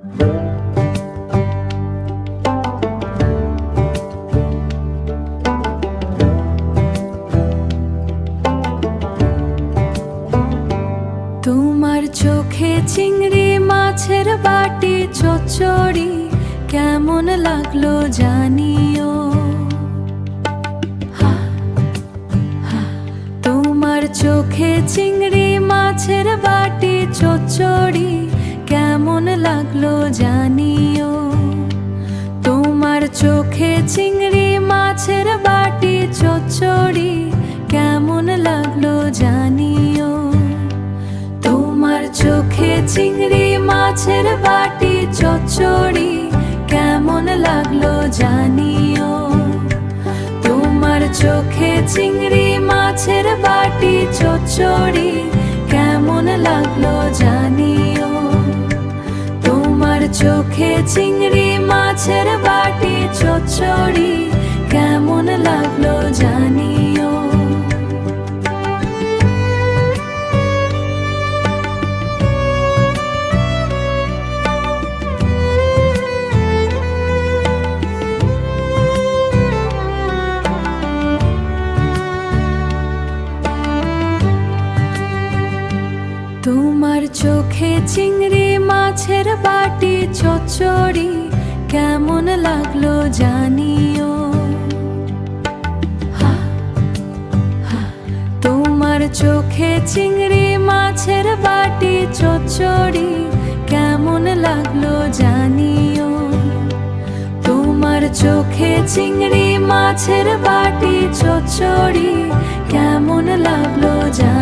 তোমার চোখে চিংড়ি মাছের বাটি চচ্চড়ি কেমন লাগলো জানিও। তোমার চোখে চিংড়ি মাছের বাটি চচ্চড়ি কেমন লাগলো জানিও। তোমার চোখে চিংড়ি মাছের বাটি চচ্চড়ি কেমন লাগলো জানিও। তোমার চোখে চিংড়ি মাছের বাটি চচ্চড়ি কেমন লাগলো জানিও। তোমার চোখে চিংড়ি মাছের বাটি চচ্চড়ি কেমন লাগলো জানিও। তোমার চোখে চিংড়ি মাছের বাটি চচ্চড়ি কেমন লাগলো জানিও। তোমার চোখে চিংড়ি মাছের বাটি চচ্চড়ি কেমন লাগলো জানিও। তোমার চোখে চিংড়ি মাছের বাটি চচ্চড়ি কেমন লাগলো জানিও। তোমার চোখে চিংড়ি মাছের বাটি চচ্চড়ি কেমন লাগলো জানিও।